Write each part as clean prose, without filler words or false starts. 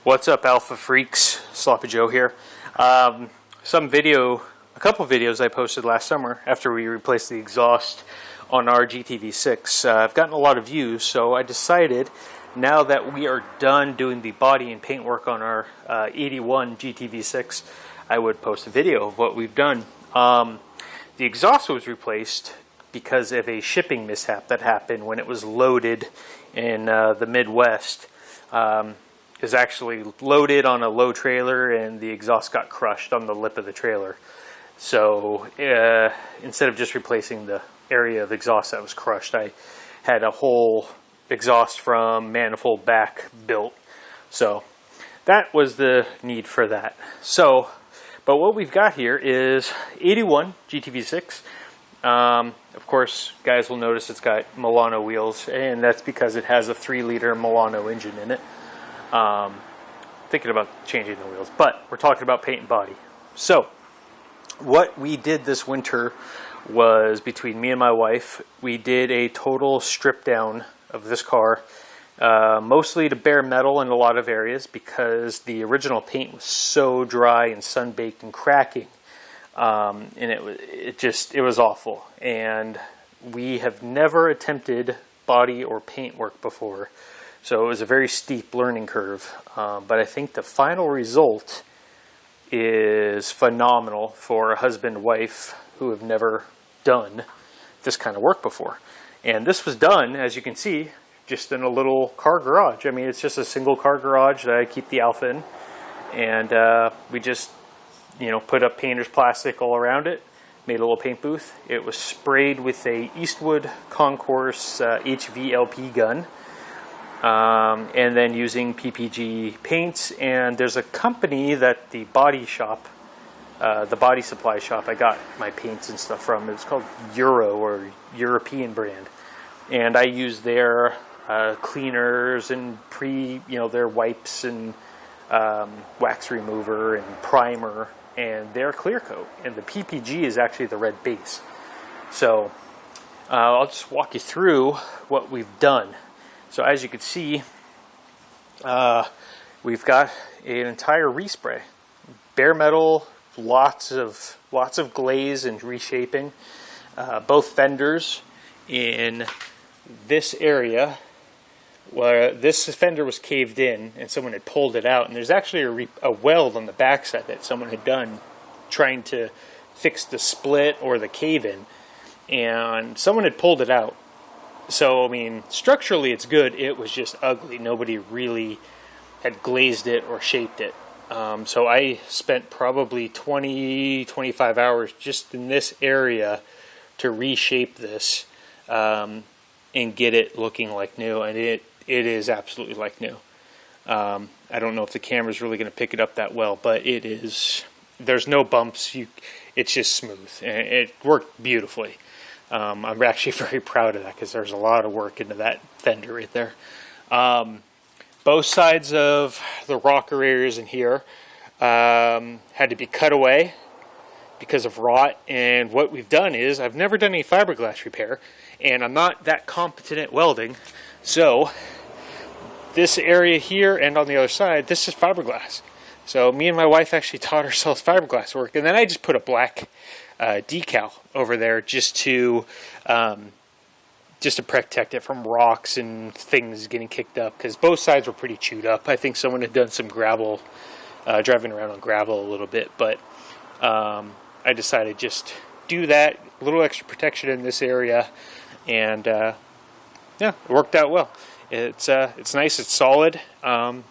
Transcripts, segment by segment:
What's up, Alpha Freaks? Sloppy Joe here. A couple videos I posted last summer after we replaced the exhaust on our GTV6. I've gotten a lot of views, so I decided now that we are done doing the body and paint work on our 81 GTV6, I would post a video of what we've done. The exhaust was replaced because of a shipping mishap that happened when it was loaded in the Midwest. Is actually loaded on a low trailer and the exhaust got crushed on the lip of the trailer. So instead of just replacing the area of exhaust that was crushed, I had a whole exhaust from manifold back built. So that was the need for that. So, but what we've got here is 81 GTV6. Of course, guys will notice it's got Milano wheels, and that's because it has a 3-liter Milano engine in it. Thinking about changing the wheels, but we're talking about paint and body. So what we did this winter was, between me and my wife, we did a total strip down of this car, mostly to bare metal in a lot of areas because the original paint was so dry and sun-baked and cracking, and it was awful. And we have never attempted body or paint work before. So it was a very steep learning curve, but I think the final result is phenomenal for a husband and wife who have never done this kind of work before. And this was done, as you can see, just in a little car garage. I mean, it's just a single car garage that I keep the Alfa in, and we just, put up painter's plastic all around it, made a little paint booth. It was sprayed with a Eastwood Concourse HVLP gun. And then using PPG paints, and there's a company that the body supply shop I got my paints and stuff from. It's called Euro, or European brand, and I use their cleaners and their wipes and wax remover and primer and their clear coat, and the PPG is actually the red base. So I'll just walk you through what we've done. So as you can see, we've got an entire respray, bare metal, lots of glaze and reshaping. Both fenders in this area, where this fender was caved in and someone had pulled it out, and there's actually a weld on the backside that someone had done trying to fix the split or the cave in, and someone had pulled it out. So, I mean, structurally it's good. It was just ugly. Nobody really had glazed it or shaped it. So I spent probably 20-25 hours just in this area to reshape this and get it looking like new. And it is absolutely like new. I don't know if the camera's really going to pick it up that well, but it is. There's no bumps. It's just smooth. And it worked beautifully. I'm actually very proud of that because there's a lot of work into that fender right there. Both sides of the rocker areas in here had to be cut away because of rot, and what we've done is, I've never done any fiberglass repair, and I'm not that competent at welding, so this area here and on the other side, this is fiberglass. So me and my wife actually taught ourselves fiberglass work, and then I just put a black decal over there just to protect it from rocks and things getting kicked up, because both sides were pretty chewed up. I think someone had done some gravel, driving around on gravel a little bit, but I decided just do that, a little extra protection in this area, and yeah, it worked out well. It's nice, it's solid, and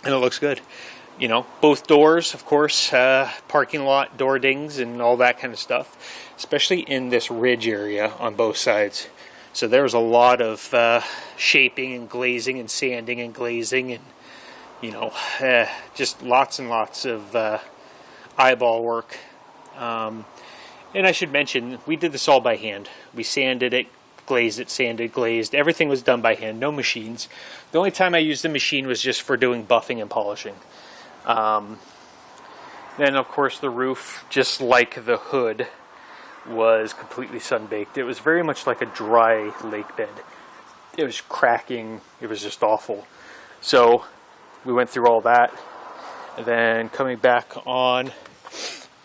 it looks good. Both doors, of course, parking lot door dings and all that kind of stuff, especially in this ridge area on both sides. So there was a lot of shaping and glazing and sanding and glazing and, just lots and lots of eyeball work. And I should mention, we did this all by hand. We sanded it, glazed it, sanded, glazed. Everything was done by hand, no machines. The only time I used the machine was just for doing buffing and polishing. Then, of course, the roof, just like the hood, was completely sun-baked. It was very much like a dry lake bed. It was cracking. It was just awful. So we went through all that. And then coming back on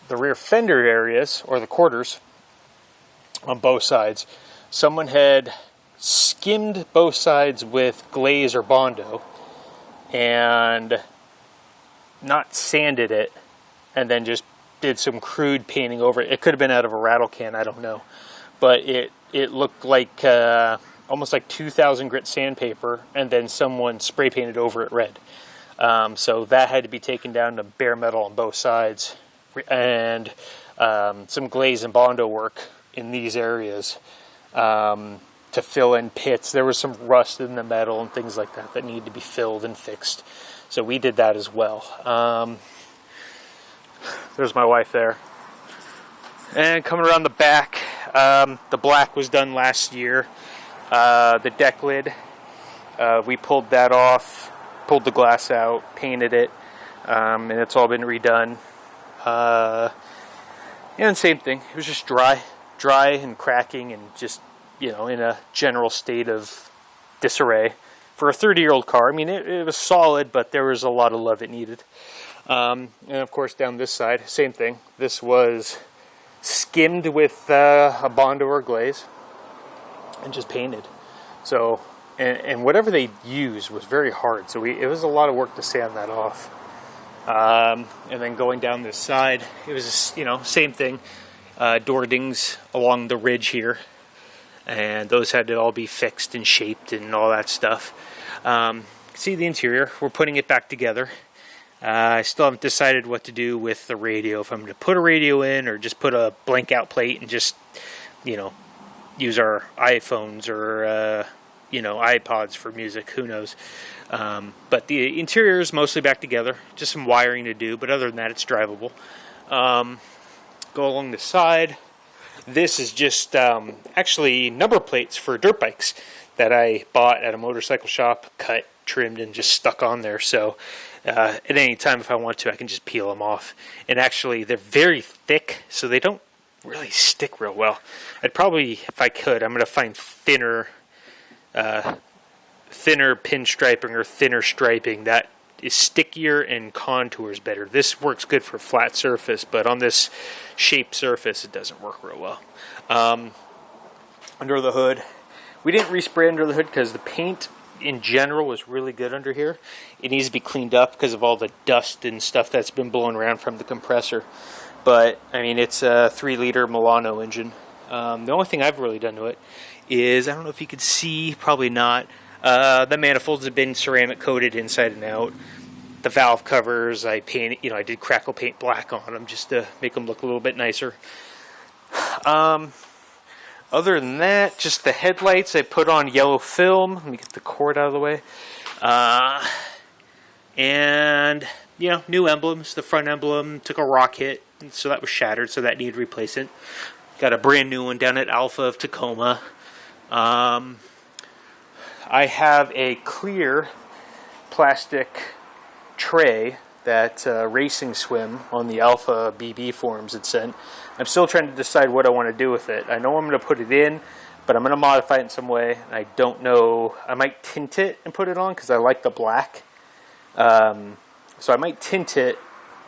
the rear fender areas, or the quarters, on both sides, someone had skimmed both sides with glaze or Bondo and not sanded it, and then just did some crude painting over it. It could have been out of a rattle can, I don't know. But it looked like almost like 2,000 grit sandpaper, and then someone spray painted over it red. So that had to be taken down to bare metal on both sides, and some glaze and Bondo work in these areas to fill in pits. There was some rust in the metal and things like that that needed to be filled and fixed. So we did that as well. There's my wife there. And coming around the back, the black was done last year. The deck lid, we pulled that off, pulled the glass out, painted it, and it's all been redone. And same thing, it was just dry and cracking and just, you know, in a general state of disarray. For a 30-year-old car, I mean, it was solid, but there was a lot of love it needed. And of course, down this side, same thing. This was skimmed with a Bondo or glaze and just painted. So, and whatever they used was very hard. So it was a lot of work to sand that off. And then going down this side, it was, you know, same thing. Door dings along the ridge here. And those had to all be fixed and shaped and all that stuff. See the interior. We're putting it back together. I still haven't decided what to do with the radio. If I'm going to put a radio in or just put a blank out plate and just, you know, use our iPhones or, you know, iPods for music. Who knows? But the interior is mostly back together. Just some wiring to do. But other than that, it's drivable. Go along the side. This is just actually number plates for dirt bikes that I bought at a motorcycle shop, cut, trimmed, and just stuck on there. So at any time, if I want to, I can just peel them off. And actually, they're very thick, so they don't really stick real well. I'd probably, if I could, I'm going to find thinner pinstriping or thinner striping that is stickier and contours better. This works good for flat surface, but on this shaped surface, it doesn't work real well. Under the hood, we didn't respray under the hood because the paint in general was really good under here. It needs to be cleaned up because of all the dust and stuff that's been blowing around from the compressor. But, I mean, it's a 3-liter Milano engine. The only thing I've really done to it is, I don't know if you could see, probably not, the manifolds have been ceramic coated inside and out. The valve covers, I painted, you know, I did crackle paint black on them just to make them look a little bit nicer. Other than that, just the headlights, I put on yellow film. Let me get the cord out of the way. And, you know, new emblems. The front emblem took a rock hit, so that was shattered, so that needed replacement. Got a brand new one down at Alfa of Tacoma. I have a clear plastic tray that Racing Swim on the Alpha BB forums had sent. I'm still trying to decide what I want to do with it. I know I'm going to put it in, but I'm going to modify it in some way. I don't know. I might tint it and put it on because I like the black. So I might tint it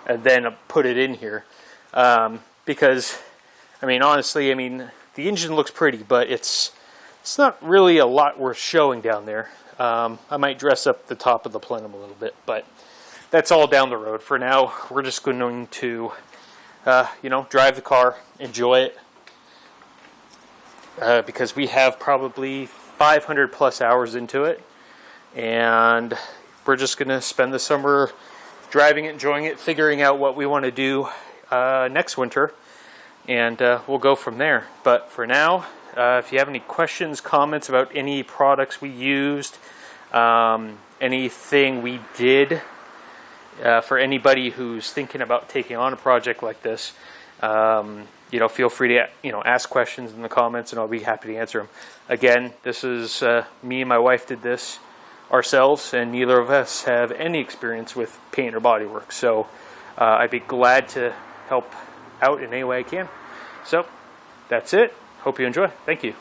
and then put it in here. Because, I mean, honestly, I mean, the engine looks pretty, but it's not really a lot worth showing down there. I might dress up the top of the plenum a little bit, but that's all down the road. For now, we're just going to, you know, drive the car, enjoy it, because we have probably 500 plus hours into it, and we're just going to spend the summer driving it, enjoying it, figuring out what we want to do next winter, and we'll go from there. But for now, if you have any questions, comments about any products we used, anything we did, for anybody who's thinking about taking on a project like this, you know, feel free to, you know, ask questions in the comments, and I'll be happy to answer them. Again, this is me and my wife did this ourselves, and neither of us have any experience with paint or bodywork. So I'd be glad to help out in any way I can. So that's it. Hope you enjoy. Thank you.